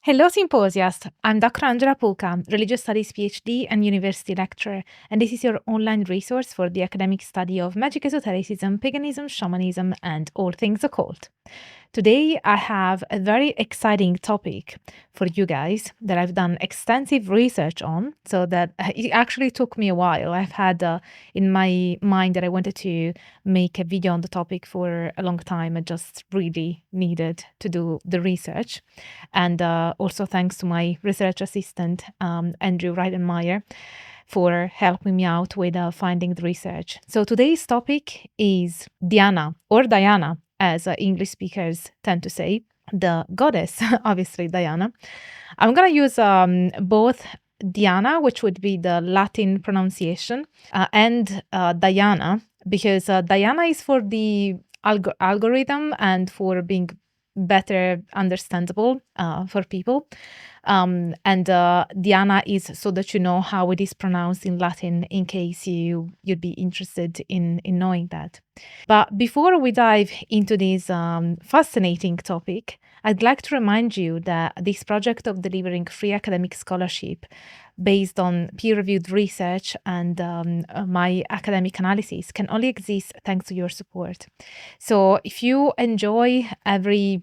Hello, Symposiast. I'm Dr. Angela Puka, Religious Studies PhD and University Lecturer, and this is your online resource for the academic study of magic, esotericism, paganism, shamanism, and all things occult. Today, I have a very exciting topic for you guys that I've done extensive research on, so that it actually took me a while. I've had in my mind that I wanted to make a video on the topic for a long time. I just really needed to do the research. And also thanks to my research assistant, Andrew Reidenmeyer, for helping me out with finding the research. So today's topic is Diana, or Diana, as English speakers tend to say, the goddess, obviously Diana. I'm going to use both Diana, which would be the Latin pronunciation, and Diana, because Diana is for the algorithm and for being better understandable for people. And Diana is so that you know how it is pronounced in Latin in case you'd be interested in knowing that. But before we dive into this fascinating topic, I'd like to remind you that this project of delivering free academic scholarship based on peer-reviewed research and my academic analysis can only exist thanks to your support. So if you enjoy every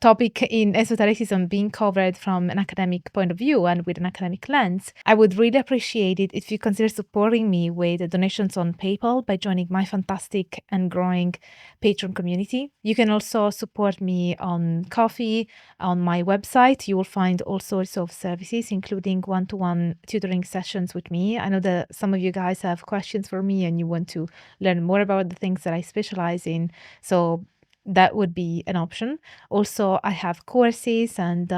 topic in esotericism being covered from an academic point of view and with an academic lens, I would really appreciate it if you consider supporting me with donations on PayPal by joining my fantastic and growing Patreon community. You can also support me on Ko-fi. On my website, you will find all sorts of services, including one-to-one tutoring sessions with me. I know that some of you guys have questions for me and you want to learn more about the things that I specialize in. So that would be an option. Also, I have courses and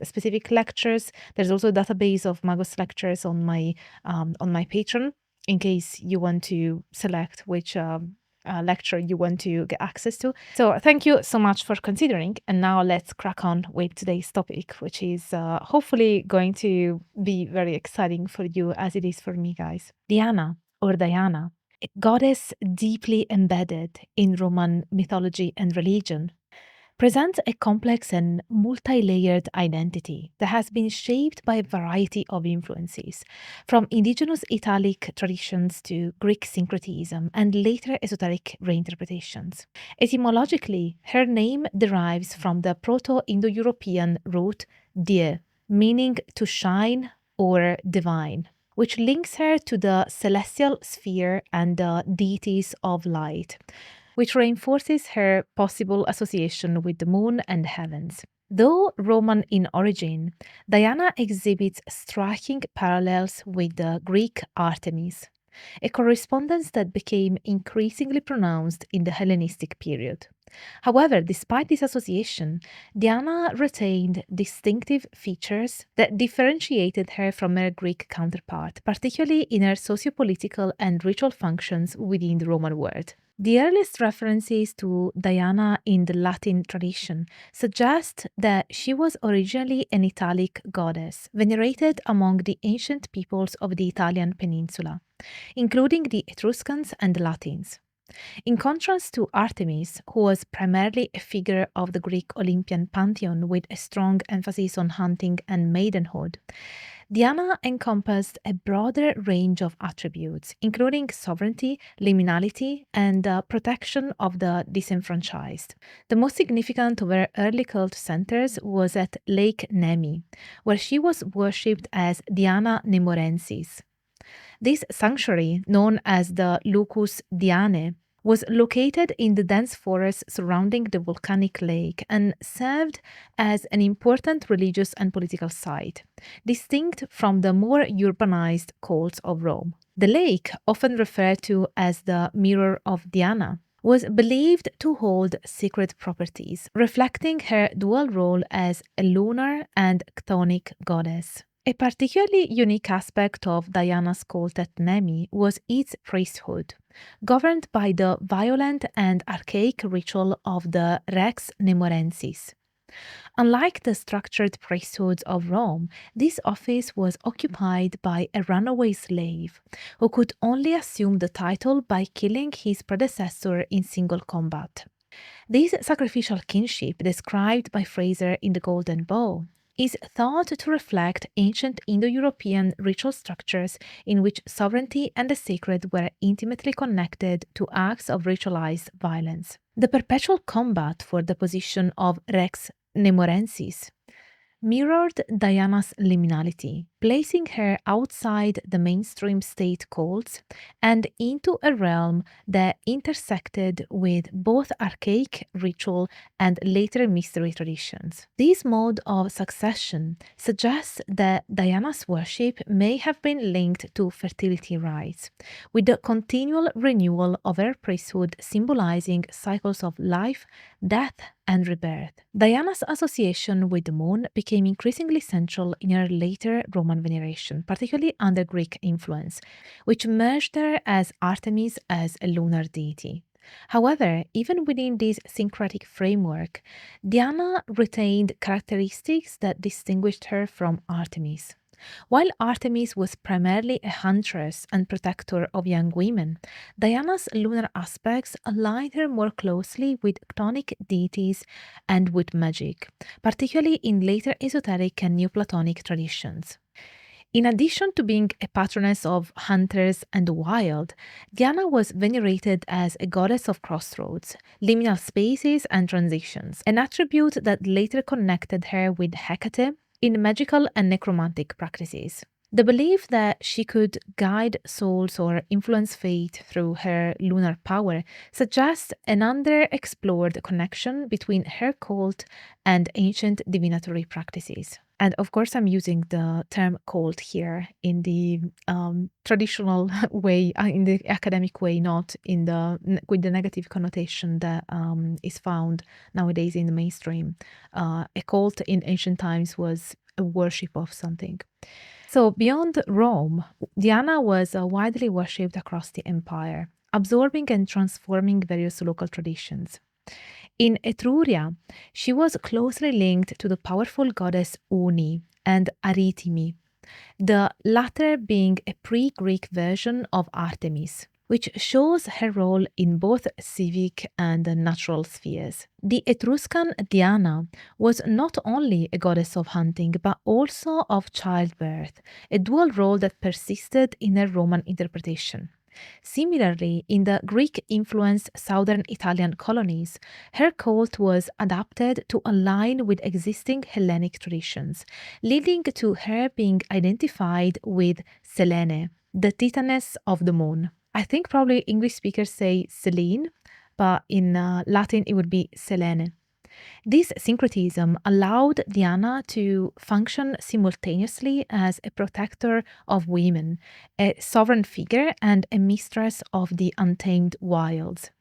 specific lectures. There's also a database of Magos lectures on my Patreon in case you want to select which lecture you want to get access to. So thank you so much for considering. And now let's crack on with today's topic, which is hopefully going to be very exciting for you as it is for me, guys. Diana, or Diana, a goddess deeply embedded in Roman mythology and religion, presents a complex and multi-layered identity that has been shaped by a variety of influences, from indigenous Italic traditions to Greek syncretism and later esoteric reinterpretations. Etymologically, her name derives from the Proto-Indo-European root die, meaning to shine or divine, which links her to the celestial sphere and the deities of light, which reinforces her possible association with the moon and the heavens. Though Roman in origin, Diana exhibits striking parallels with the Greek Artemis, a correspondence that became increasingly pronounced in the Hellenistic period. However, despite this association, Diana retained distinctive features that differentiated her from her Greek counterpart, particularly in her sociopolitical and ritual functions within the Roman world. The earliest references to Diana in the Latin tradition suggest that she was originally an Italic goddess, venerated among the ancient peoples of the Italian peninsula, including the Etruscans and the Latins. In contrast to Artemis, who was primarily a figure of the Greek Olympian pantheon with a strong emphasis on hunting and maidenhood, Diana encompassed a broader range of attributes, including sovereignty, liminality, and protection of the disenfranchised. The most significant of her early cult centers was at Lake Nemi, where she was worshipped as Diana Nemorensis. This sanctuary, known as the Lucus Dianae, was located in the dense forest surrounding the volcanic lake and served as an important religious and political site, distinct from the more urbanized cults of Rome. The lake, often referred to as the Mirror of Diana, was believed to hold secret properties, reflecting her dual role as a lunar and chthonic goddess. A particularly unique aspect of Diana's cult at Nemi was its priesthood, governed by the violent and archaic ritual of the Rex Nemorensis. Unlike the structured priesthoods of Rome, this office was occupied by a runaway slave who could only assume the title by killing his predecessor in single combat. This sacrificial kinship, described by Fraser in The Golden Bough, is thought to reflect ancient Indo-European ritual structures in which sovereignty and the sacred were intimately connected to acts of ritualized violence. The perpetual combat for the position of Rex Nemorensis mirrored Diana's liminality, placing her outside the mainstream state cults and into a realm that intersected with both archaic ritual and later mystery traditions. This mode of succession suggests that Diana's worship may have been linked to fertility rites, with the continual renewal of her priesthood symbolizing cycles of life, death, and rebirth. Diana's association with the moon became increasingly central in her later Roman veneration, particularly under Greek influence, which merged her as Artemis as a lunar deity. However, even within this syncretic framework, Diana retained characteristics that distinguished her from Artemis. While Artemis was primarily a huntress and protector of young women, Diana's lunar aspects aligned her more closely with chthonic deities and with magic, particularly in later esoteric and Neoplatonic traditions. In addition to being a patroness of hunters and the wild, Diana was venerated as a goddess of crossroads, liminal spaces, and transitions, an attribute that later connected her with Hecate in magical and necromantic practices. The belief that she could guide souls or influence fate through her lunar power suggests an underexplored connection between her cult and ancient divinatory practices. And of course, I'm using the term cult here in the traditional way, in the academic way, not in with the negative connotation that is found nowadays in the mainstream. A cult in ancient times was a worship of something. So beyond Rome, Diana was widely worshipped across the empire, absorbing and transforming various local traditions. In Etruria, she was closely linked to the powerful goddess Uni and Aritimi, the latter being a pre-Greek version of Artemis, which shows her role in both civic and natural spheres. The Etruscan Diana was not only a goddess of hunting, but also of childbirth, a dual role that persisted in her Roman interpretation. Similarly, in the Greek-influenced southern Italian colonies, her cult was adapted to align with existing Hellenic traditions, leading to her being identified with Selene, the Titaness of the moon. I think probably English speakers say Selene, but in Latin it would be Selene. This syncretism allowed Diana to function simultaneously as a protector of women, a sovereign figure, and a mistress of the untamed wilds,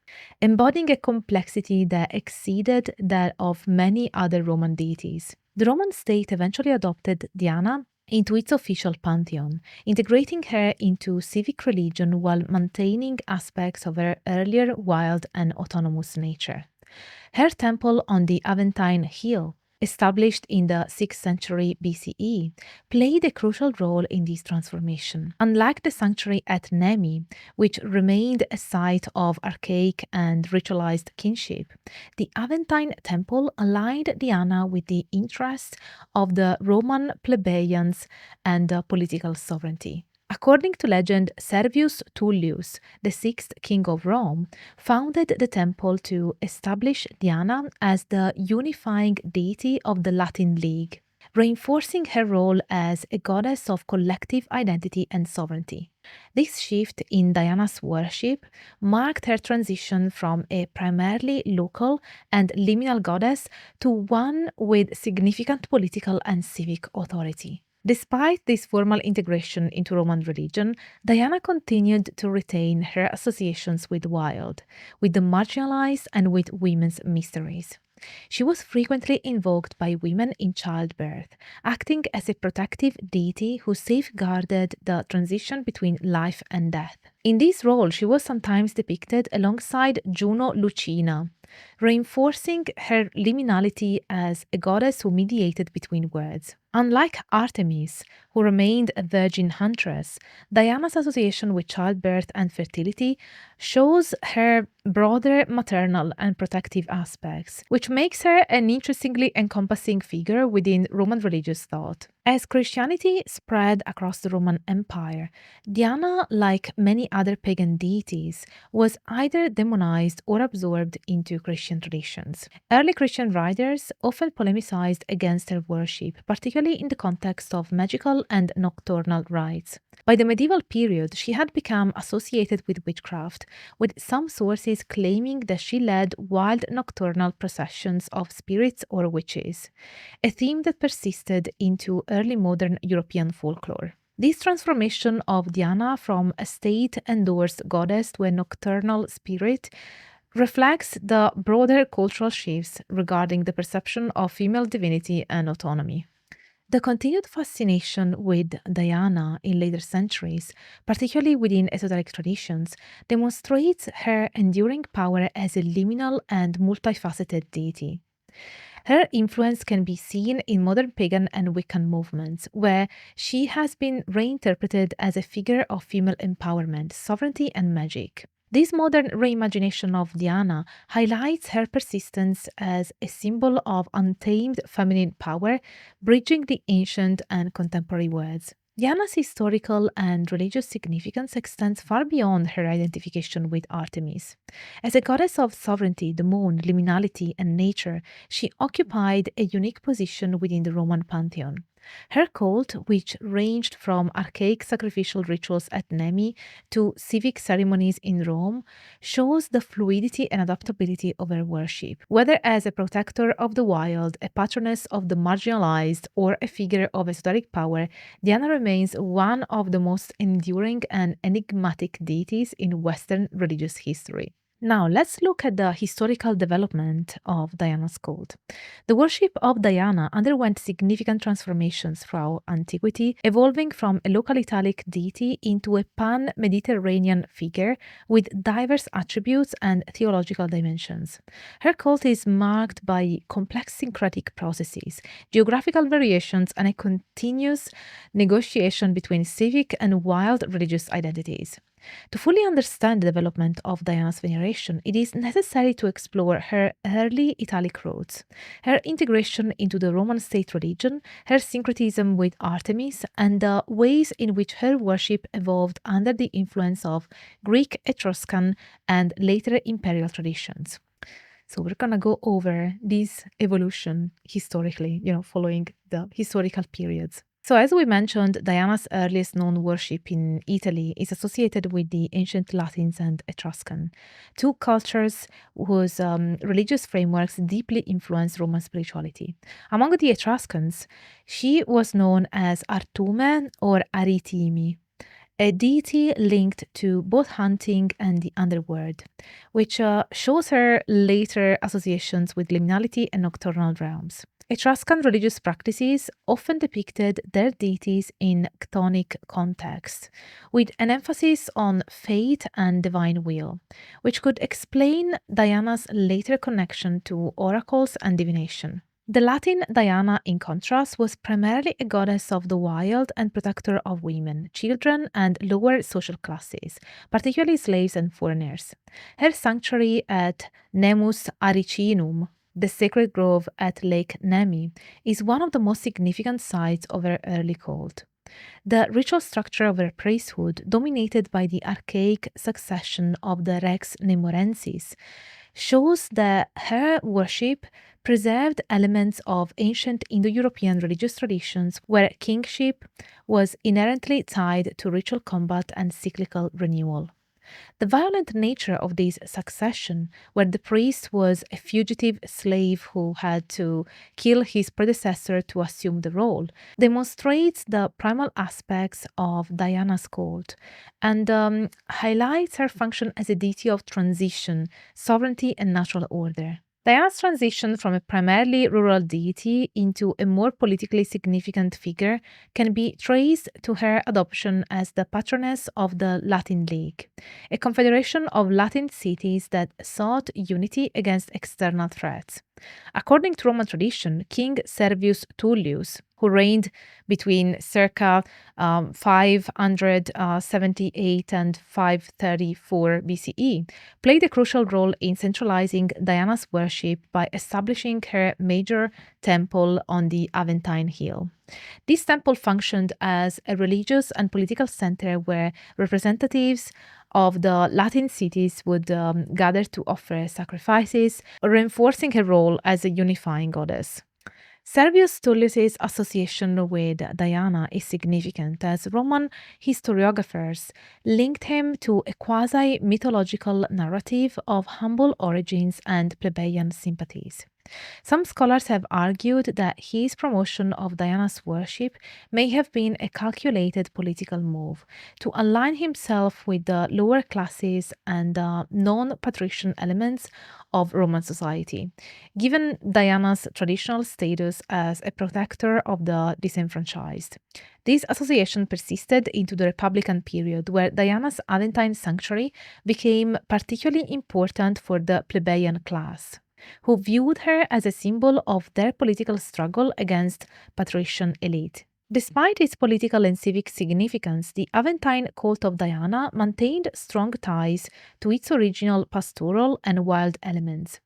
embodying a complexity that exceeded that of many other Roman deities. The Roman state eventually adopted Diana into its official pantheon, integrating her into civic religion while maintaining aspects of her earlier wild and autonomous nature. Her temple on the Aventine hill, established in the 6th century BCE, played a crucial role in this transformation. Unlike the sanctuary at Nemi, which remained a site of archaic and ritualized kinship, the Aventine temple aligned Diana with the interests of the Roman plebeians and political sovereignty. According to legend, Servius Tullius, the sixth king of Rome, founded the temple to establish Diana as the unifying deity of the Latin League, reinforcing her role as a goddess of collective identity and sovereignty. This shift in Diana's worship marked her transition from a primarily local and liminal goddess to one with significant political and civic authority. Despite this formal integration into Roman religion, Diana continued to retain her associations with the wild, with the marginalized, and with women's mysteries. She was frequently invoked by women in childbirth, acting as a protective deity who safeguarded the transition between life and death. In this role, she was sometimes depicted alongside Juno Lucina, reinforcing her liminality as a goddess who mediated between worlds. Unlike Artemis, who remained a virgin huntress, Diana's association with childbirth and fertility shows her broader maternal and protective aspects, which makes her an interestingly encompassing figure within Roman religious thought. As Christianity spread across the Roman Empire, Diana, like many other pagan deities, was either demonized or absorbed into Christian traditions. Early Christian writers often polemicized against her worship, particularly in the context of magical and nocturnal rites. By the medieval period, she had become associated with witchcraft, with some sources claiming that she led wild nocturnal processions of spirits or witches, a theme that persisted into early modern European folklore. This transformation of Diana from a state endorsed goddess to a nocturnal spirit reflects the broader cultural shifts regarding the perception of female divinity and autonomy. The continued fascination with Diana in later centuries, particularly within esoteric traditions, demonstrates her enduring power as a liminal and multifaceted deity. Her influence can be seen in modern pagan and Wiccan movements, where she has been reinterpreted as a figure of female empowerment, sovereignty, and magic. This modern reimagination of Diana highlights her persistence as a symbol of untamed feminine power, bridging the ancient and contemporary worlds. Diana's historical and religious significance extends far beyond her identification with Artemis. As a goddess of sovereignty, the moon, liminality, and nature, she occupied a unique position within the Roman pantheon. Her cult, which ranged from archaic sacrificial rituals at Nemi to civic ceremonies in Rome, shows the fluidity and adaptability of her worship. Whether as a protector of the wild, a patroness of the marginalized, or a figure of esoteric power, Diana remains one of the most enduring and enigmatic deities in Western religious history. Now, let's look at the historical development of Diana's cult. The worship of Diana underwent significant transformations throughout antiquity, evolving from a local Italic deity into a pan-Mediterranean figure with diverse attributes and theological dimensions. Her cult is marked by complex syncretic processes, geographical variations, and a continuous negotiation between civic and wild religious identities. To fully understand the development of Diana's veneration, it is necessary to explore her early Italic roots, her integration into the Roman state religion, her syncretism with Artemis, and the ways in which her worship evolved under the influence of Greek, Etruscan, and later Imperial traditions. So we're gonna go over this evolution historically, following the historical periods. So, as we mentioned, Diana's earliest known worship in Italy is associated with the ancient Latins and Etruscan, two cultures whose religious frameworks deeply influenced Roman spirituality. Among the Etruscans, she was known as Artume or Aritimi, a deity linked to both hunting and the underworld, which shows her later associations with liminality and nocturnal realms. Etruscan religious practices often depicted their deities in chthonic context, with an emphasis on fate and divine will, which could explain Diana's later connection to oracles and divination. The Latin Diana, in contrast, was primarily a goddess of the wild and protector of women, children, and lower social classes, particularly slaves and foreigners. Her sanctuary at Nemus Aricinum, the sacred grove at Lake Nemi, is one of the most significant sites of her early cult. The ritual structure of her priesthood, dominated by the archaic succession of the Rex Nemorensis, shows that her worship preserved elements of ancient Indo-European religious traditions where kingship was inherently tied to ritual combat and cyclical renewal. The violent nature of this succession, where the priest was a fugitive slave who had to kill his predecessor to assume the role, demonstrates the primal aspects of Diana's cult and highlights her function as a deity of transition, sovereignty, and natural order. Diana's transition from a primarily rural deity into a more politically significant figure can be traced to her adoption as the patroness of the Latin League, a confederation of Latin cities that sought unity against external threats. According to Roman tradition, King Servius Tullius, who reigned between circa 578 and 534 BCE, played a crucial role in centralizing Diana's worship by establishing her major temple on the Aventine hill. This temple functioned as a religious and political center where representatives of the Latin cities would gather to offer sacrifices, reinforcing her role as a unifying goddess. Servius Tullius's association with Diana is significant, as Roman historiographers linked him to a quasi-mythological narrative of humble origins and plebeian sympathies. Some scholars have argued that his promotion of Diana's worship may have been a calculated political move to align himself with the lower classes and non-patrician elements of Roman society, given Diana's traditional status as a protector of the disenfranchised. This association persisted into the Republican period, where Diana's Aventine sanctuary became particularly important for the plebeian class, who viewed her as a symbol of their political struggle against patrician elite. Despite its political and civic significance, the Aventine cult of Diana maintained strong ties to its original pastoral and wild elements.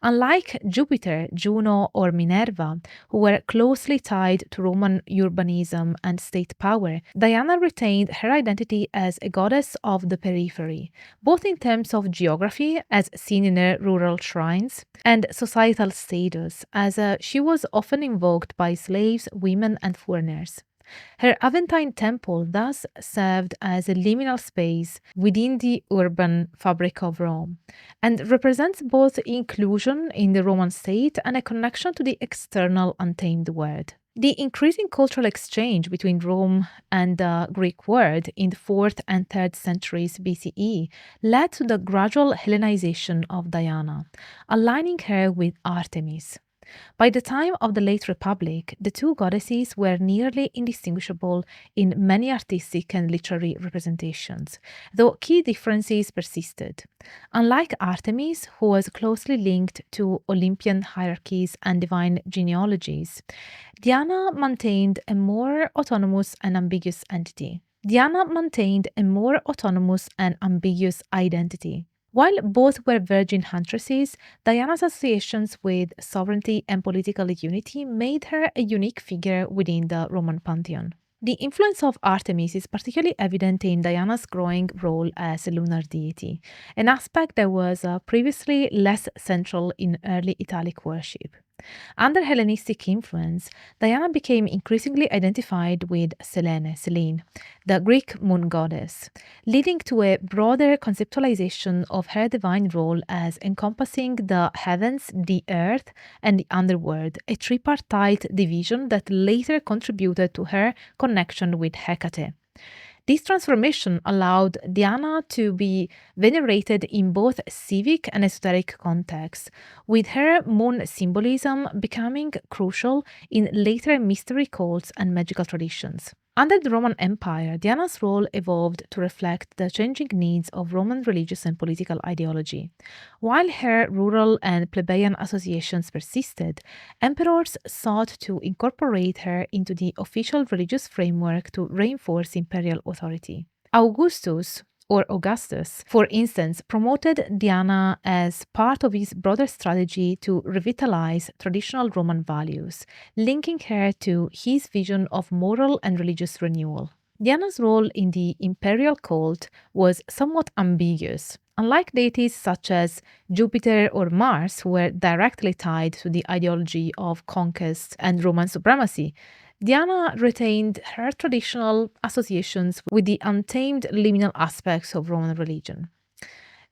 Unlike Jupiter, Juno, or Minerva, who were closely tied to Roman urbanism and state power, Diana retained her identity as a goddess of the periphery, both in terms of geography, as seen in her rural shrines, and societal status, as she was often invoked by slaves, women, and foreigners. Her Aventine temple thus served as a liminal space within the urban fabric of Rome and represents both inclusion in the Roman state and a connection to the external untamed world. The increasing cultural exchange between Rome and the Greek world in the 4th and 3rd centuries BCE led to the gradual Hellenization of Diana, aligning her with Artemis. By the time of the late Republic, the two goddesses were nearly indistinguishable in many artistic and literary representations, though key differences persisted. Unlike Artemis, who was closely linked to Olympian hierarchies and divine genealogies, Diana maintained a more autonomous and ambiguous identity. While both were virgin huntresses, Diana's associations with sovereignty and political unity made her a unique figure within the Roman pantheon. The influence of Artemis is particularly evident in Diana's growing role as a lunar deity, an aspect that was previously less central in early Italic worship. Under Hellenistic influence, Diana became increasingly identified with Selene, the Greek moon goddess, leading to a broader conceptualization of her divine role as encompassing the heavens, the earth, and the underworld, a tripartite division that later contributed to her connection with Hecate. This transformation allowed Diana to be venerated in both civic and esoteric contexts, with her moon symbolism becoming crucial in later mystery cults and magical traditions. Under the Roman Empire, Diana's role evolved to reflect the changing needs of Roman religious and political ideology. While her rural and plebeian associations persisted, emperors sought to incorporate her into the official religious framework to reinforce imperial authority. Augustus, for instance, promoted Diana as part of his broader strategy to revitalize traditional Roman values, linking her to his vision of moral and religious renewal. Diana's role in the imperial cult was somewhat ambiguous. Unlike deities such as Jupiter or Mars, who were directly tied to the ideology of conquest and Roman supremacy, Diana retained her traditional associations with the untamed liminal aspects of Roman religion.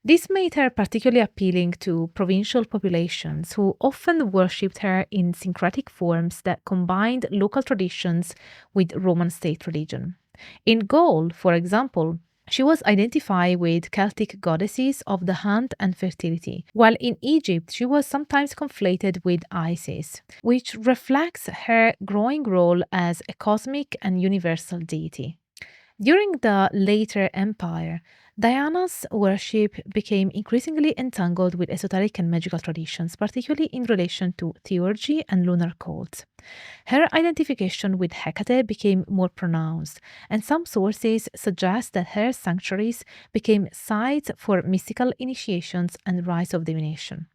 This made her particularly appealing to provincial populations who often worshipped her in syncretic forms that combined local traditions with Roman state religion. In Gaul, for example, she was identified with Celtic goddesses of the hunt and fertility, while in Egypt she was sometimes conflated with Isis, which reflects her growing role as a cosmic and universal deity. During the later empire, Diana's worship became increasingly entangled with esoteric and magical traditions, particularly in relation to theurgy and lunar cults. Her identification with Hecate became more pronounced, and some sources suggest that her sanctuaries became sites for mystical initiations and rites of divination.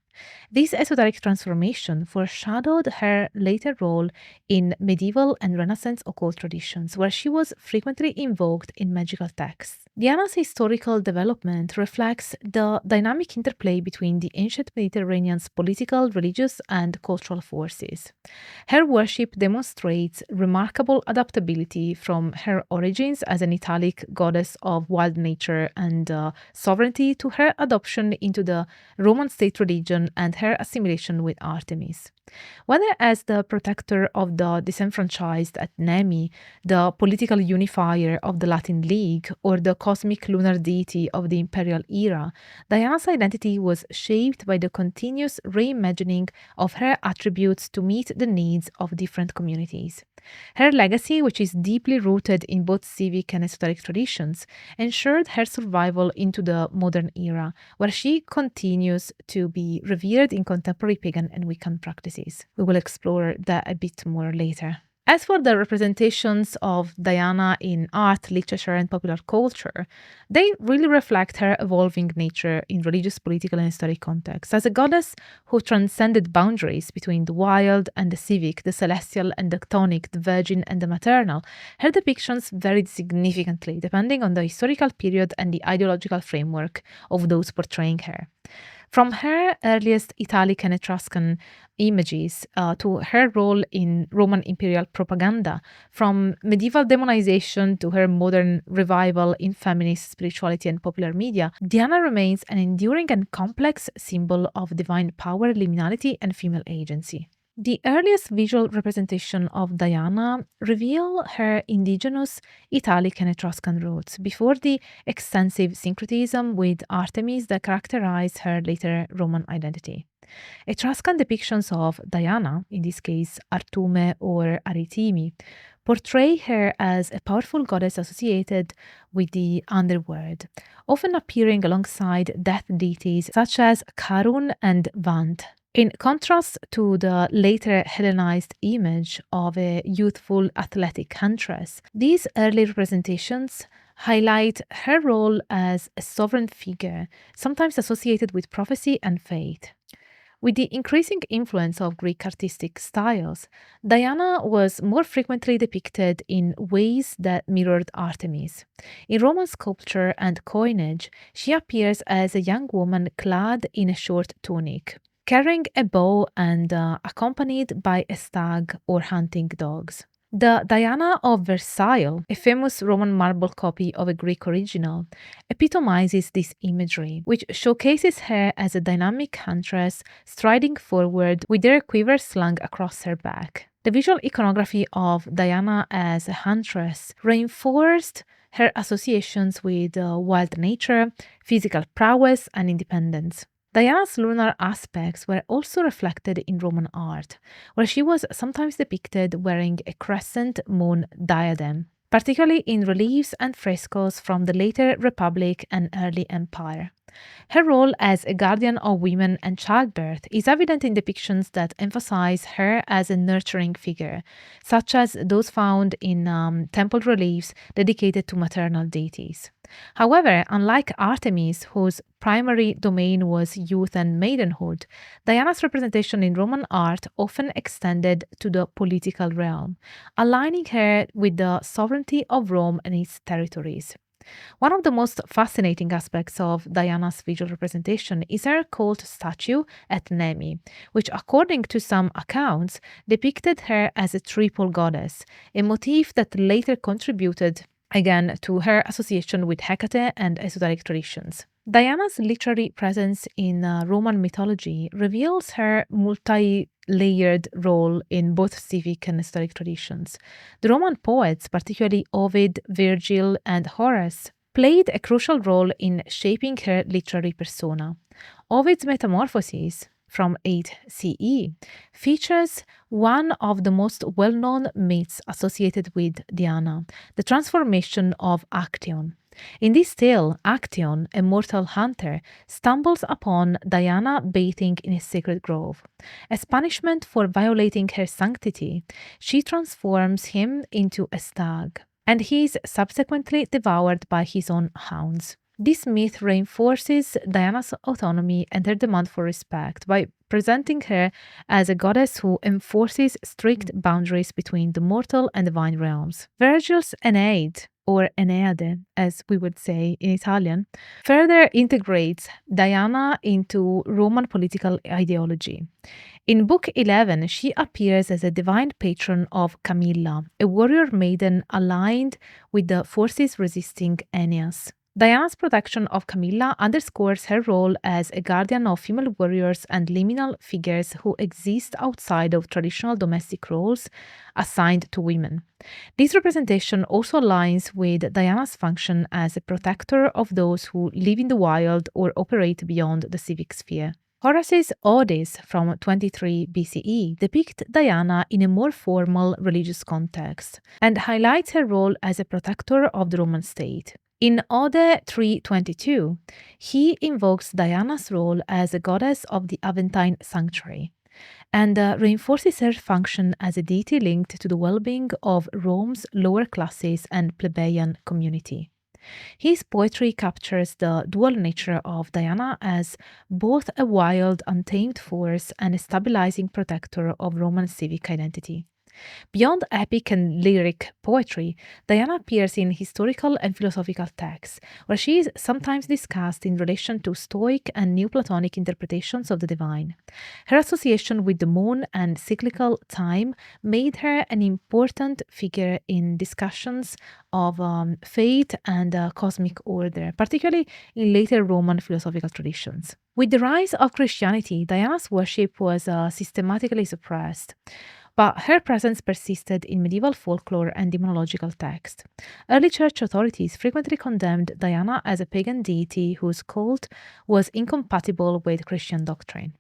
This esoteric transformation foreshadowed her later role in medieval and Renaissance occult traditions, where she was frequently invoked in magical texts. Diana's historical development reflects the dynamic interplay between the ancient Mediterranean's political, religious, and cultural forces. Her worship demonstrates remarkable adaptability from her origins as an Italic goddess of wild nature and sovereignty to her adoption into the Roman state religion and her assimilation with Artemis. Whether as the protector of the disenfranchised at Nemi, the political unifier of the Latin League, or the cosmic lunar deity of the Imperial era, Diana's identity was shaped by the continuous reimagining of her attributes to meet the needs of different communities. Her legacy, which is deeply rooted in both civic and esoteric traditions, ensured her survival into the modern era, where she continues to be revered in contemporary pagan and Wiccan practices. We will explore that a bit more later. As for the representations of Diana in art, literature, and popular culture, they really reflect her evolving nature in religious, political, and historic contexts. As a goddess who transcended boundaries between the wild and the civic, the celestial and the chthonic, the virgin and the maternal, her depictions varied significantly depending on the historical period and the ideological framework of those portraying her. From her earliest Italic and Etruscan images to her role in Roman imperial propaganda, from medieval demonization to her modern revival in feminist spirituality and popular media, Diana remains an enduring and complex symbol of divine power, liminality, and female agency. The earliest visual representation of Diana reveal her indigenous Italic and Etruscan roots before the extensive syncretism with Artemis that characterized her later Roman identity. Etruscan depictions of Diana, in this case Artume or Aritimi, portray her as a powerful goddess associated with the underworld, often appearing alongside death deities such as Karun and Vant. In contrast to the later Hellenized image of a youthful athletic huntress, these early representations highlight her role as a sovereign figure, sometimes associated with prophecy and faith. With the increasing influence of Greek artistic styles, Diana was more frequently depicted in ways that mirrored Artemis. In Roman sculpture and coinage, she appears as a young woman clad in a short tunic, carrying a bow and accompanied by a stag or hunting dogs. The Diana of Versailles, a famous Roman marble copy of a Greek original, epitomizes this imagery, which showcases her as a dynamic huntress striding forward with her quiver slung across her back. The visual iconography of Diana as a huntress reinforced her associations with wild nature, physical prowess, and independence. Diana's lunar aspects were also reflected in Roman art, where she was sometimes depicted wearing a crescent moon diadem, particularly in reliefs and frescoes from the later Republic and early Empire. Her role as a guardian of women and childbirth is evident in depictions that emphasize her as a nurturing figure, such as those found in temple reliefs dedicated to maternal deities. However, unlike Artemis, whose primary domain was youth and maidenhood, Diana's representation in Roman art often extended to the political realm, aligning her with the sovereignty of Rome and its territories. One of the most fascinating aspects of Diana's visual representation is her cult statue at Nemi, which, according to some accounts, depicted her as a triple goddess, a motif that later contributed again to her association with Hecate and esoteric traditions. Diana's literary presence in Roman mythology reveals her multi-layered role in both civic and historic traditions. The Roman poets, particularly Ovid, Virgil, and Horace, played a crucial role in shaping her literary persona. Ovid's Metamorphoses from 8 CE features one of the most well-known myths associated with Diana, the transformation of Actaeon. In this tale, Actaeon, a mortal hunter, stumbles upon Diana bathing in a sacred grove. As punishment for violating her sanctity, she transforms him into a stag, and he is subsequently devoured by his own hounds. This myth reinforces Diana's autonomy and her demand for respect by presenting her as a goddess who enforces strict boundaries between the mortal and divine realms. Virgil's Aeneid, or Eneade, as we would say in Italian, further integrates Diana into Roman political ideology. In Book 11, she appears as a divine patron of Camilla, a warrior maiden aligned with the forces resisting Aeneas. Diana's protection of Camilla underscores her role as a guardian of female warriors and liminal figures who exist outside of traditional domestic roles assigned to women. This representation also aligns with Diana's function as a protector of those who live in the wild or operate beyond the civic sphere. Horace's Odes from 23 BCE depict Diana in a more formal religious context and highlights her role as a protector of the Roman state. In Ode 322, he invokes Diana's role as a goddess of the Aventine sanctuary and reinforces her function as a deity linked to the well-being of Rome's lower classes and plebeian community. His poetry captures the dual nature of Diana as both a wild, untamed force and a stabilizing protector of Roman civic identity. Beyond epic and lyric poetry, Diana appears in historical and philosophical texts, where she is sometimes discussed in relation to Stoic and Neoplatonic interpretations of the divine. Her association with the moon and cyclical time made her an important figure in discussions of fate and cosmic order, particularly in later Roman philosophical traditions. With the rise of Christianity, Diana's worship was systematically suppressed, but her presence persisted in medieval folklore and demonological texts. Early church authorities frequently condemned Diana as a pagan deity whose cult was incompatible with Christian doctrine.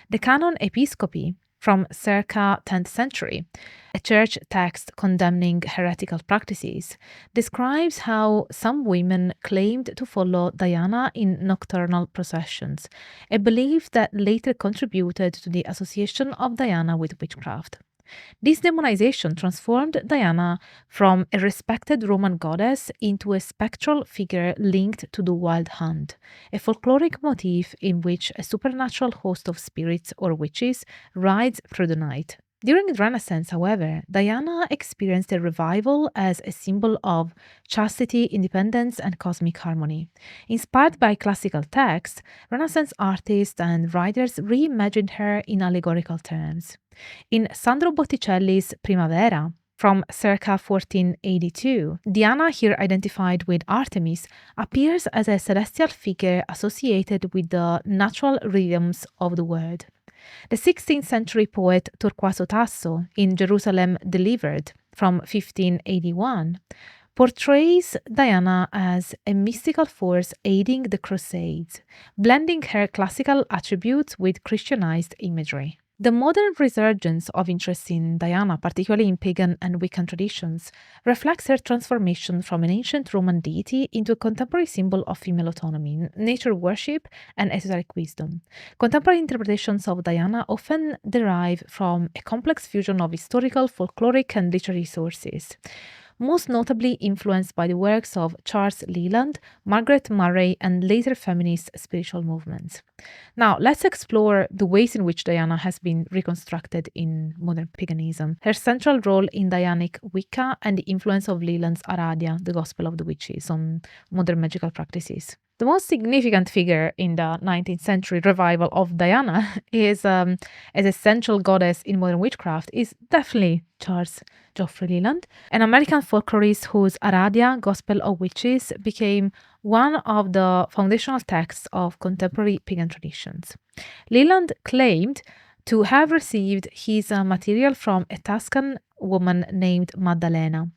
The Canon Episcopi from circa 10th century, a church text condemning heretical practices, describes how some women claimed to follow Diana in nocturnal processions, a belief that later contributed to the association of Diana with witchcraft. This demonization transformed Diana from a respected Roman goddess into a spectral figure linked to the wild hunt, a folkloric motif in which a supernatural host of spirits or witches rides through the night. During the Renaissance, however, Diana experienced a revival as a symbol of chastity, independence, and cosmic harmony. Inspired by classical texts, Renaissance artists and writers reimagined her in allegorical terms. In Sandro Botticelli's Primavera, from circa 1482, Diana, here identified with Artemis, appears as a celestial figure associated with the natural rhythms of the world. The 16th century poet Torquato Tasso, in Jerusalem Delivered, from 1581, portrays Diana as a mystical force aiding the Crusades, blending her classical attributes with Christianized imagery. The modern resurgence of interest in Diana, particularly in pagan and Wiccan traditions, reflects her transformation from an ancient Roman deity into a contemporary symbol of female autonomy, nature worship, and esoteric wisdom. Contemporary interpretations of Diana often derive from a complex fusion of historical, folkloric, and literary sources, most notably influenced by the works of Charles Leland, Margaret Murray, and later feminist spiritual movements. Now, let's explore the ways in which Diana has been reconstructed in modern paganism, her central role in Dianic Wicca, and the influence of Leland's Aradia, the Gospel of the Witches, on modern magical practices. The most significant figure in the 19th century revival of Diana is, as a central goddess in modern witchcraft, is definitely Charles Geoffrey Leland, an American folklorist whose Aradia, Gospel of Witches, became one of the foundational texts of contemporary pagan traditions. Leland claimed to have received his material from a Tuscan woman named Maddalena,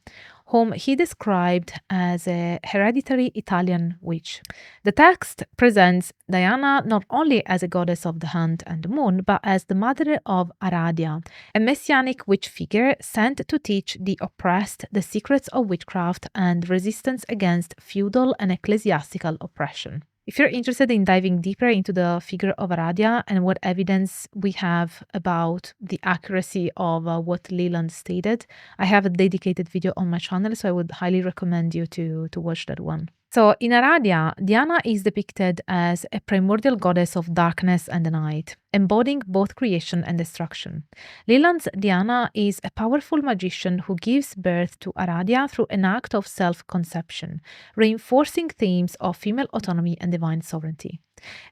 whom he described as a hereditary Italian witch. The text presents Diana not only as a goddess of the hunt and the moon, but as the mother of Aradia, a messianic witch figure sent to teach the oppressed the secrets of witchcraft and resistance against feudal and ecclesiastical oppression. If you're interested in diving deeper into the figure of Aradia and what evidence we have about the accuracy of what Leland stated, I have a dedicated video on my channel, so I would highly recommend you to watch that one. So in Aradia, Diana is depicted as a primordial goddess of darkness and the night, embodying both creation and destruction. Leland's Diana is a powerful magician who gives birth to Aradia through an act of self-conception, reinforcing themes of female autonomy and divine sovereignty.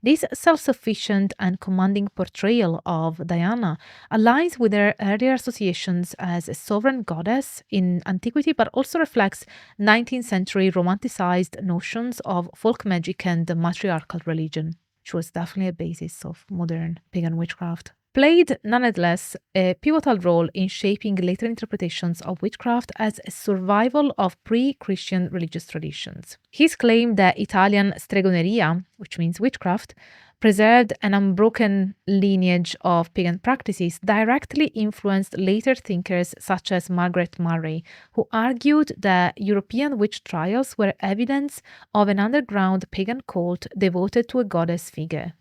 This self-sufficient and commanding portrayal of Diana aligns with her earlier associations as a sovereign goddess in antiquity, but also reflects 19th century romanticized notions of folk magic and matriarchal religion, which was definitely a basis of modern pagan witchcraft. Played nonetheless a pivotal role in shaping later interpretations of witchcraft as a survival of pre-Christian religious traditions. His claim that Italian stregoneria, which means witchcraft, preserved an unbroken lineage of pagan practices directly influenced later thinkers such as Margaret Murray, who argued that European witch trials were evidence of an underground pagan cult devoted to a goddess figure.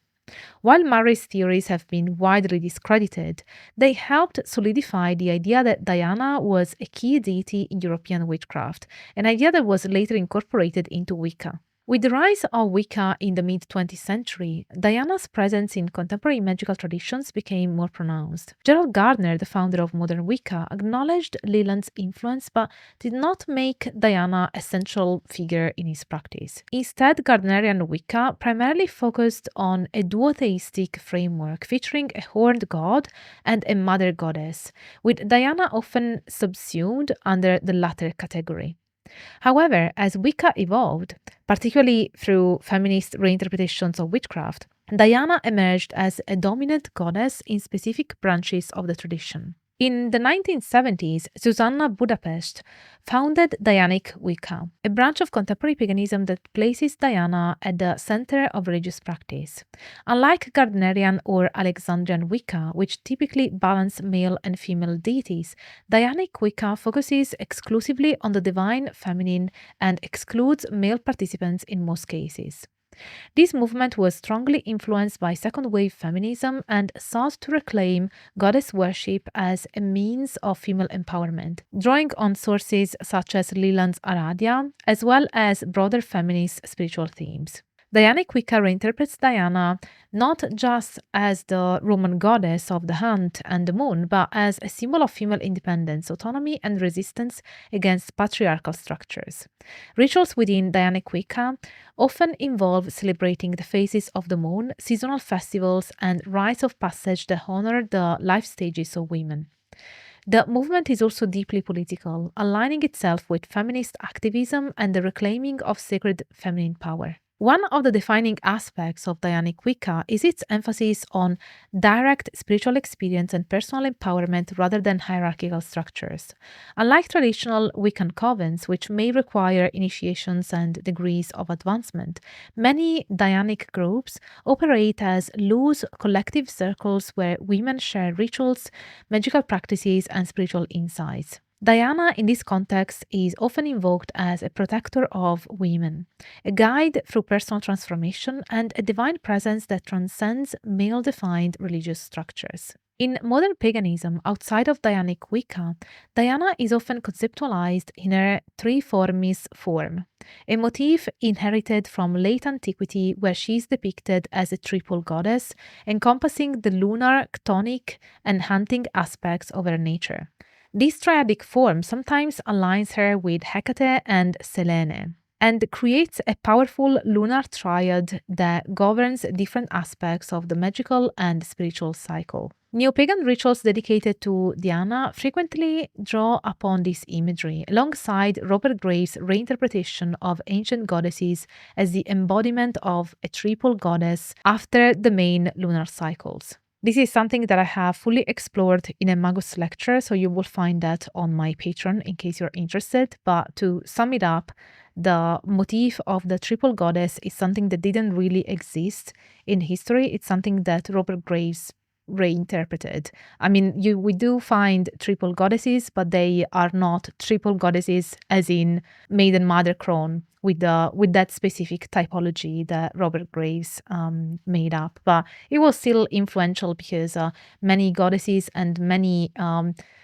While Murray's theories have been widely discredited, they helped solidify the idea that Diana was a key deity in European witchcraft, an idea that was later incorporated into Wicca. With the rise of Wicca in the mid-20th century, Diana's presence in contemporary magical traditions became more pronounced. Gerald Gardner, the founder of modern Wicca, acknowledged Leland's influence but did not make Diana a central figure in his practice. Instead, Gardnerian Wicca primarily focused on a duotheistic framework featuring a horned god and a mother goddess, with Diana often subsumed under the latter category. However, as Wicca evolved, particularly through feminist reinterpretations of witchcraft, Diana emerged as a dominant goddess in specific branches of the tradition. In the 1970s, Susanna Budapest founded Dianic Wicca, a branch of contemporary paganism that places Diana at the center of religious practice. Unlike Gardnerian or Alexandrian Wicca, which typically balance male and female deities, Dianic Wicca focuses exclusively on the divine feminine and excludes male participants in most cases. This movement was strongly influenced by second-wave feminism and sought to reclaim goddess worship as a means of female empowerment, drawing on sources such as Leland's Aradia, as well as broader feminist spiritual themes. Dianic Wicca reinterprets Diana not just as the Roman goddess of the hunt and the moon, but as a symbol of female independence, autonomy, and resistance against patriarchal structures. Rituals within Dianic Wicca often involve celebrating the phases of the moon, seasonal festivals, and rites of passage that honor the life stages of women. The movement is also deeply political, aligning itself with feminist activism and the reclaiming of sacred feminine power. One of the defining aspects of Dianic Wicca is its emphasis on direct spiritual experience and personal empowerment rather than hierarchical structures. Unlike traditional Wiccan covens, which may require initiations and degrees of advancement, many Dianic groups operate as loose collective circles where women share rituals, magical practices, and spiritual insights. Diana, in this context, is often invoked as a protector of women, a guide through personal transformation, and a divine presence that transcends male-defined religious structures. In modern paganism, outside of Dianic Wicca, Diana is often conceptualized in her triformis form, a motif inherited from late antiquity where she is depicted as a triple goddess, encompassing the lunar, chthonic, and hunting aspects of her nature. This triadic form sometimes aligns her with Hecate and Selene and creates a powerful lunar triad that governs different aspects of the magical and spiritual cycle. Neo-pagan rituals dedicated to Diana frequently draw upon this imagery, alongside Robert Graves' reinterpretation of ancient goddesses as the embodiment of a triple goddess after the main lunar cycles. This is something that I have fully explored in a Magus lecture, so you will find that on my Patreon in case you're interested. But to sum it up, the motif of the triple goddess is something that didn't really exist in history. It's something that Robert Graves reinterpreted. I mean, we do find triple goddesses, but they are not triple goddesses as in maiden mother crone with that specific typology that Robert Graves made up. But it was still influential because many goddesses and many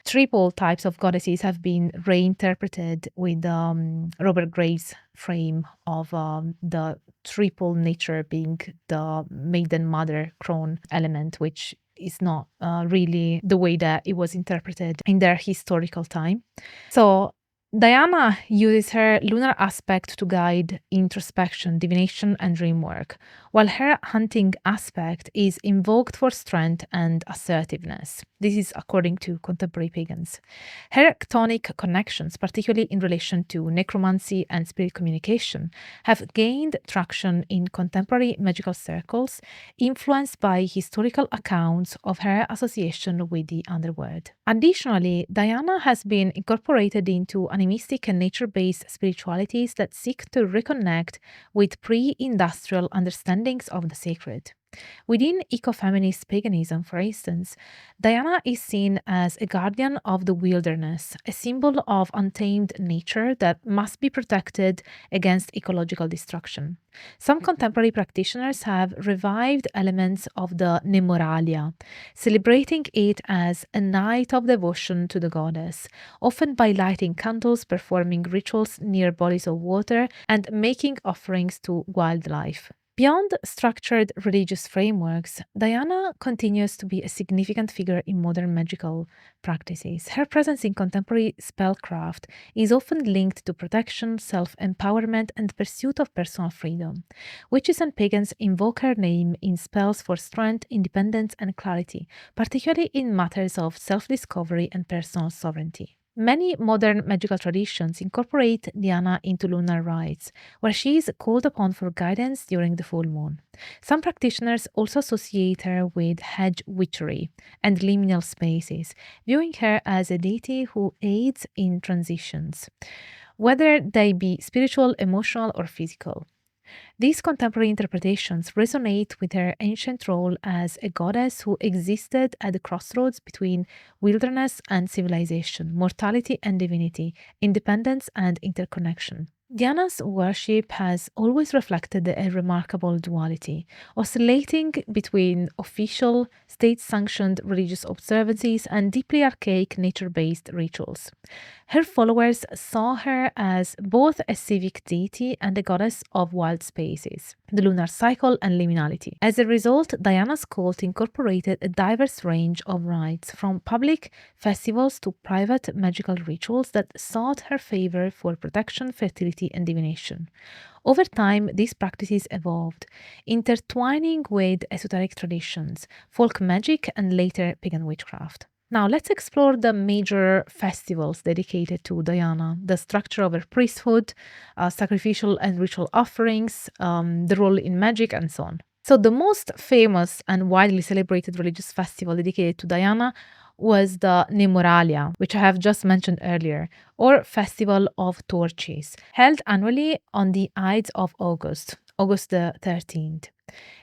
triple types of goddesses have been reinterpreted with Robert Graves' frame of the triple nature being the maiden mother crone element, which is not really the way that it was interpreted in their historical time. So Diana uses her lunar aspect to guide introspection, divination, and dream work, while her hunting aspect is invoked for strength and assertiveness. This is according to contemporary pagans. Her chthonic connections, particularly in relation to necromancy and spirit communication, have gained traction in contemporary magical circles, influenced by historical accounts of her association with the underworld. Additionally, Diana has been incorporated into animistic and nature-based spiritualities that seek to reconnect with pre-industrial understandings of the sacred. Within ecofeminist paganism, for instance, Diana is seen as a guardian of the wilderness, a symbol of untamed nature that must be protected against ecological destruction. Some contemporary practitioners have revived elements of the Nemoralia, celebrating it as a night of devotion to the goddess, often by lighting candles, performing rituals near bodies of water, and making offerings to wildlife. Beyond structured religious frameworks, Diana continues to be a significant figure in modern magical practices. Her presence in contemporary spellcraft is often linked to protection, self-empowerment, and pursuit of personal freedom. Witches and pagans invoke her name in spells for strength, independence, and clarity, particularly in matters of self-discovery and personal sovereignty. Many modern magical traditions incorporate Diana into lunar rites, where she is called upon for guidance during the full moon. Some practitioners also associate her with hedge witchery and liminal spaces, viewing her as a deity who aids in transitions, whether they be spiritual, emotional, or physical. These contemporary interpretations resonate with her ancient role as a goddess who existed at the crossroads between wilderness and civilization, mortality and divinity, independence and interconnection. Diana's worship has always reflected a remarkable duality, oscillating between official, state sanctioned religious observances and deeply archaic nature based rituals. Her followers saw her as both a civic deity and a goddess of wild spaces, the lunar cycle, and liminality. As a result, Diana's cult incorporated a diverse range of rites, from public festivals to private magical rituals that sought her favor for protection, fertility, and divination. Over time, these practices evolved, intertwining with esoteric traditions, folk magic, and later pagan witchcraft. Now, let's explore the major festivals dedicated to Diana, the structure of her priesthood, sacrificial and ritual offerings, the role in magic, and so on. So, the most famous and widely celebrated religious festival dedicated to Diana was the Nemoralia, which I have just mentioned earlier, or Festival of Torches, held annually on the Ides of August, August the 13th.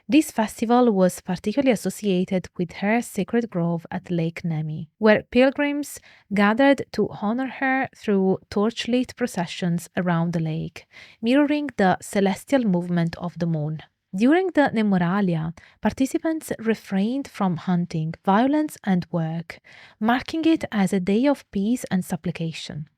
This festival was particularly associated with her sacred grove at Lake Nemi, where pilgrims gathered to honor her through torchlit processions around the lake, mirroring the celestial movement of the moon. During the Nemoralia, participants refrained from hunting, violence, and work, marking it as a day of peace and supplication.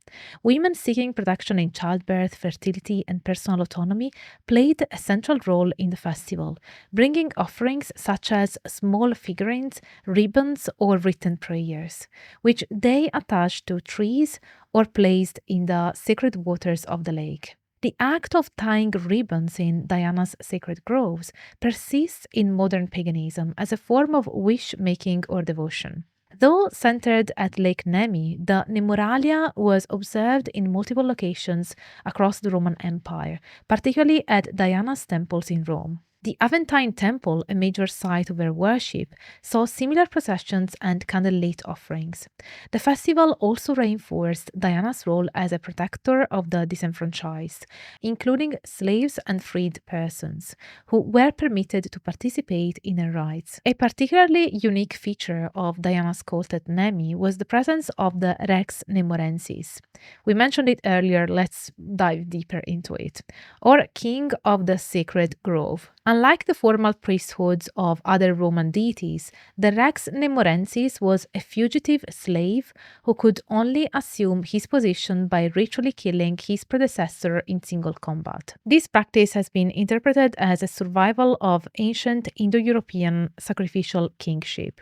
Women seeking protection in childbirth, fertility, and personal autonomy played a central role in the festival, bringing offerings such as small figurines, ribbons, or written prayers, which they attached to trees or placed in the sacred waters of the lake. The act of tying ribbons in Diana's sacred groves persists in modern paganism as a form of wish-making or devotion. Though centered at Lake Nemi, the Nemoralia was observed in multiple locations across the Roman Empire, particularly at Diana's temples in Rome. The Aventine temple, a major site of her worship, saw similar processions and candlelit offerings. The festival also reinforced Diana's role as a protector of the disenfranchised, including slaves and freed persons, who were permitted to participate in her rites. A particularly unique feature of Diana's cult at Nemi was the presence of the Rex Nemorensis. We mentioned it earlier, let's dive deeper into it. Or king of the sacred grove. Unlike the formal priesthoods of other Roman deities, the Rex Nemorensis was a fugitive slave who could only assume his position by ritually killing his predecessor in single combat. This practice has been interpreted as a survival of ancient Indo-European sacrificial kingship,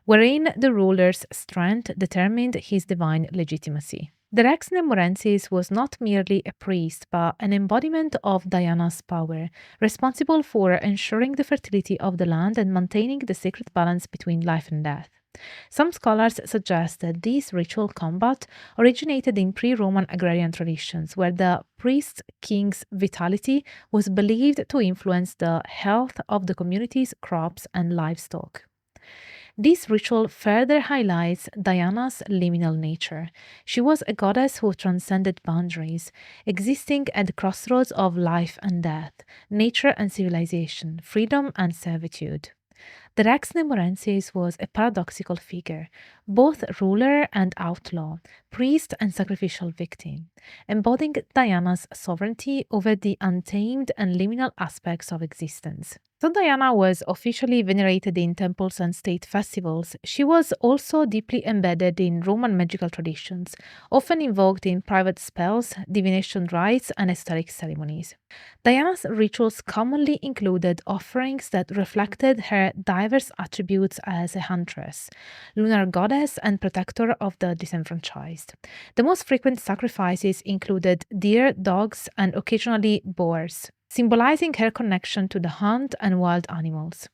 wherein the ruler's strength determined his divine legitimacy. The Rex Nemorensis was not merely a priest, but an embodiment of Diana's power, responsible for ensuring the fertility of the land and maintaining the sacred balance between life and death. Some scholars suggest that this ritual combat originated in pre-Roman agrarian traditions, where the priest-king's vitality was believed to influence the health of the community's crops and livestock. This ritual further highlights Diana's liminal nature. She was a goddess who transcended boundaries, existing at the crossroads of life and death, nature and civilization, freedom and servitude. The Rex Nemorensis was a paradoxical figure, both ruler and outlaw, priest and sacrificial victim, embodying Diana's sovereignty over the untamed and liminal aspects of existence. Though Diana was officially venerated in temples and state festivals, she was also deeply embedded in Roman magical traditions, often invoked in private spells, divination rites, and esoteric ceremonies. Diana's rituals commonly included offerings that reflected her diverse attributes as a huntress, lunar goddess, and protector of the disenfranchised. The most frequent sacrifices included deer, dogs, and occasionally boars, symbolizing her connection to the hunt and wild animals.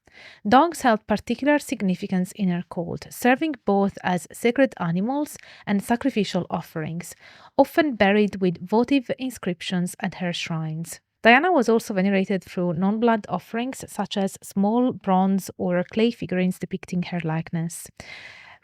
Dogs held particular significance in her cult, serving both as sacred animals and sacrificial offerings, often buried with votive inscriptions at her shrines. Diana was also venerated through non-blood offerings such as small bronze or clay figurines depicting her likeness,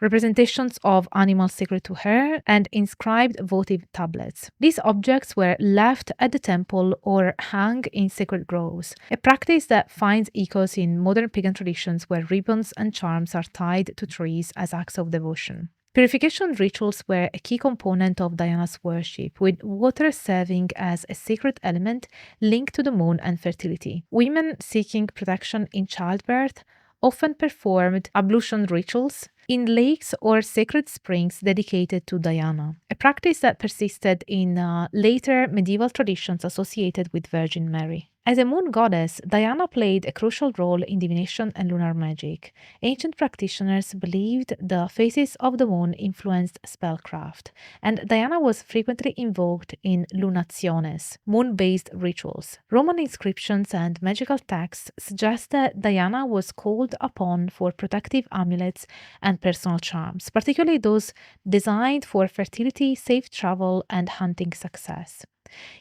representations of animals sacred to her, and inscribed votive tablets. These objects were left at the temple or hung in sacred groves, a practice that finds echoes in modern pagan traditions where ribbons and charms are tied to trees as acts of devotion. Purification rituals were a key component of Diana's worship, with water serving as a sacred element linked to the moon and fertility. Women seeking protection in childbirth often performed ablution rituals in lakes or sacred springs dedicated to Diana, a practice that persisted in later medieval traditions associated with Virgin Mary. As a moon goddess, Diana played a crucial role in divination and lunar magic. Ancient practitioners believed the phases of the moon influenced spellcraft, and Diana was frequently invoked in lunationes, moon-based rituals. Roman inscriptions and magical texts suggest that Diana was called upon for protective amulets and personal charms, particularly those designed for fertility, safe travel, and hunting success.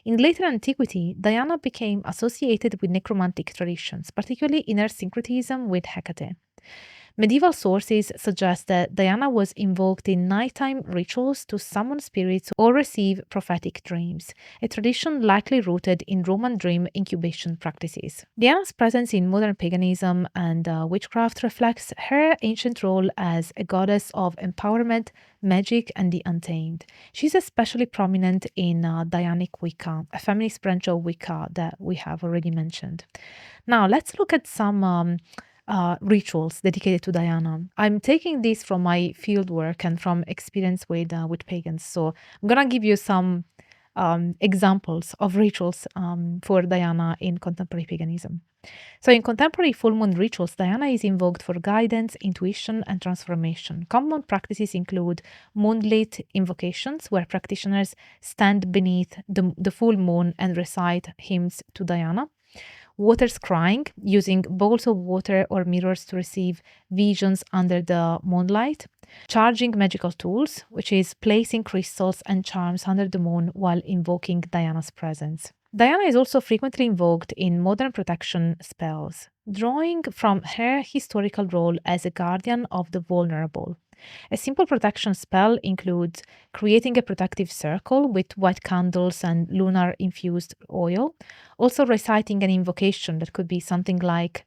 In later antiquity, Diana became associated with necromantic traditions, particularly in her syncretism with Hecate. Medieval sources suggest that Diana was invoked in nighttime rituals to summon spirits or receive prophetic dreams, a tradition likely rooted in Roman dream incubation practices. Diana's presence in modern paganism and witchcraft reflects her ancient role as a goddess of empowerment, magic, and the untamed. She's especially prominent in Dianic Wicca, a feminist branch of Wicca that we have already mentioned. Now, let's look at some rituals dedicated to Diana. I'm taking this from my field work and from experience with pagans. So I'm gonna give you some examples of rituals for Diana in contemporary paganism. So in contemporary full moon rituals, Diana is invoked for guidance, intuition, and transformation. Common practices include moonlit invocations, where practitioners stand beneath the full moon and recite hymns to Diana, water scrying, using bowls of water or mirrors to receive visions under the moonlight, charging magical tools, which is placing crystals and charms under the moon while invoking Diana's presence. Diana is also frequently invoked in modern protection spells, drawing from her historical role as a guardian of the vulnerable. A simple protection spell includes creating a protective circle with white candles and lunar infused oil, also reciting an invocation that could be something like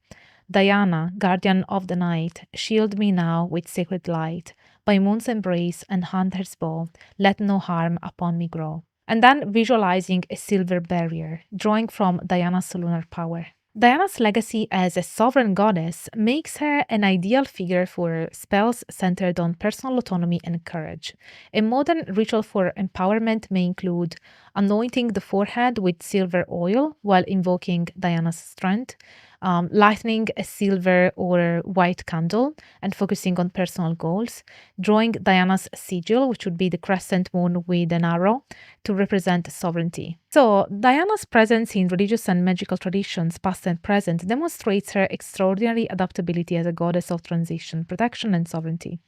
Diana, guardian of the night, shield me now with sacred light. By moon's embrace and hunter's bow, let no harm upon me grow. And then visualizing a silver barrier, drawing from Diana's lunar power. Diana's legacy as a sovereign goddess makes her an ideal figure for spells centered on personal autonomy and courage. A modern ritual for empowerment may include anointing the forehead with silver oil while invoking Diana's strength, lighting a silver or white candle and focusing on personal goals, drawing Diana's sigil, which would be the crescent moon with an arrow, to represent sovereignty. So, Diana's presence in religious and magical traditions, past and present, demonstrates her extraordinary adaptability as a goddess of transition, protection, and sovereignty.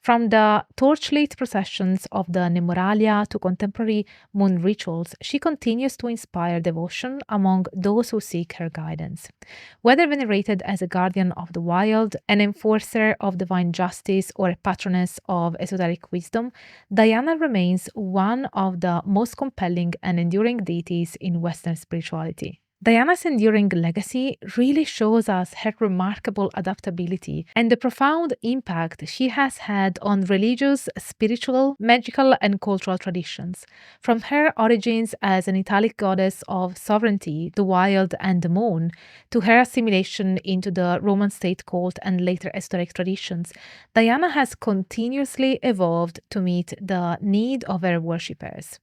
From the torchlit processions of the Nemoralia to contemporary moon rituals, she continues to inspire devotion among those who seek her guidance. Whether venerated as a guardian of the wild, an enforcer of divine justice, or a patroness of esoteric wisdom, Diana remains one of the most compelling and enduring deities in Western spirituality. Diana's enduring legacy really shows us her remarkable adaptability and the profound impact she has had on religious, spiritual, magical, and cultural traditions. From her origins as an Italic goddess of sovereignty, the wild, and the moon, to her assimilation into the Roman state cult and later esoteric traditions, Diana has continuously evolved to meet the need of her worshippers.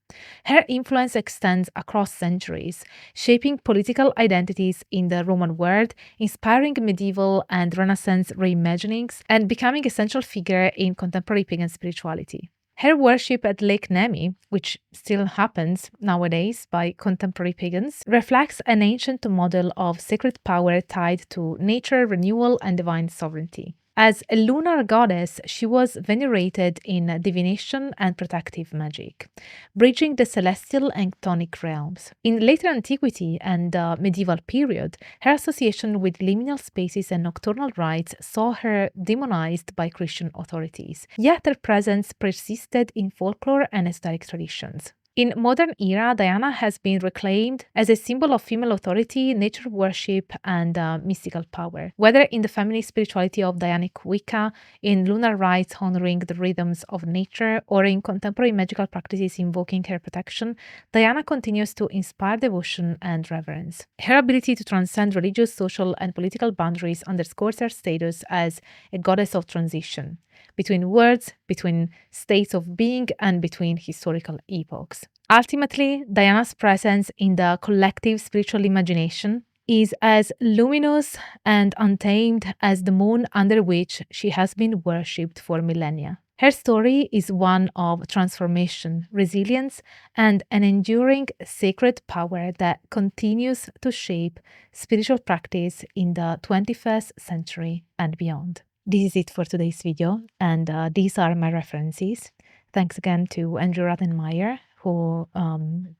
Her influence extends across centuries, shaping political identities in the Roman world, inspiring medieval and Renaissance reimaginings, and becoming a central figure in contemporary pagan spirituality. Her worship at Lake Nemi, which still happens nowadays by contemporary pagans, reflects an ancient model of sacred power tied to nature, renewal, and divine sovereignty. As a lunar goddess, she was venerated in divination and protective magic, bridging the celestial and chthonic realms. In later antiquity and the medieval period, her association with liminal spaces and nocturnal rites saw her demonized by Christian authorities, yet her presence persisted in folklore and esoteric traditions. In modern era, Diana has been reclaimed as a symbol of female authority, nature worship, and mystical power. Whether in the feminist spirituality of Dianic Wicca, in lunar rites honoring the rhythms of nature, or in contemporary magical practices invoking her protection, Diana continues to inspire devotion and reverence. Her ability to transcend religious, social, and political boundaries underscores her status as a goddess of transition, between worlds, between states of being, and between historical epochs. Ultimately, Diana's presence in the collective spiritual imagination is as luminous and untamed as the moon under which she has been worshipped for millennia. Her story is one of transformation, resilience, and an enduring sacred power that continues to shape spiritual practice in the 21st century and beyond. This is it for today's video, and these are my references. Thanks again to Andrew Rattenmeyer, who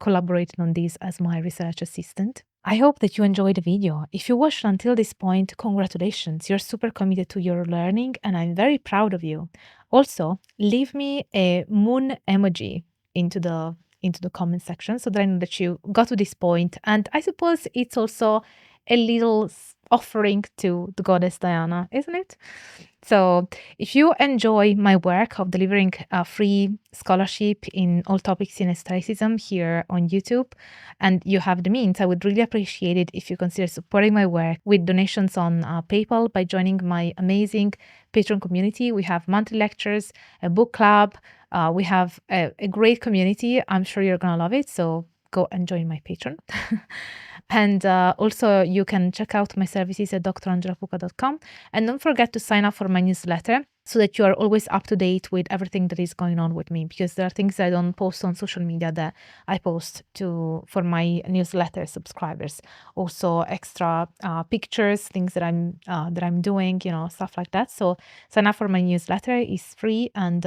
collaborated on this as my research assistant. I hope that you enjoyed the video. If you watched until this point, congratulations, you're super committed to your learning, and I'm very proud of you. Also, leave me a moon emoji into the comment section so that I know that you got to this point, and I suppose it's also a little offering to the goddess Diana, isn't it? So if you enjoy my work of delivering a free scholarship in all topics in esotericism here on YouTube, and you have the means, I would really appreciate it if you consider supporting my work with donations on PayPal by joining my amazing Patreon community. We have monthly lectures, a book club, we have a great community. I'm sure you're gonna love it, so go and join my Patreon. And also you can check out my services at drangelapuka.com, and don't forget to sign up for my newsletter so that you are always up to date with everything that is going on with me, because there are things I don't post on social media that I post for my newsletter subscribers. Also extra pictures, things that I'm doing, stuff like that. So sign up for my newsletter. It's free, and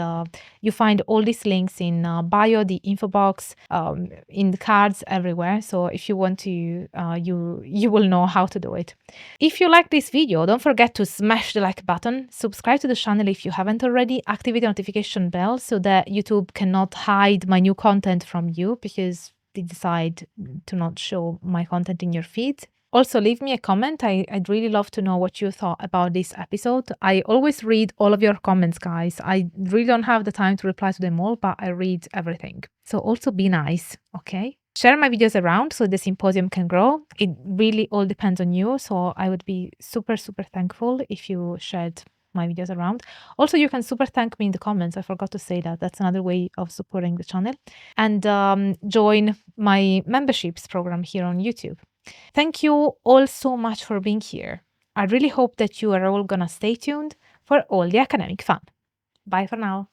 you find all these links in bio, the info box, in the cards, everywhere. So if you want to, you will know how to do it. If you like this video, don't forget to smash the like button, subscribe to the channel if you haven't already, activate the notification bell so that YouTube cannot hide my new content from you, because they decide to not show my content in your feed. Also, leave me a comment. I'd really love to know what you thought about this episode. I always read all of your comments, guys. I really don't have the time to reply to them all, but I read everything. So also be nice, okay? Share my videos around so the Symposium can grow. It really all depends on you. So I would be super, super thankful if you shared my videos around. Also, you can super thank me in the comments. I forgot to say that. That's another way of supporting the channel. And join my memberships program here on YouTube. Thank you all so much for being here. I really hope that you are all gonna stay tuned for all the academic fun. Bye for now.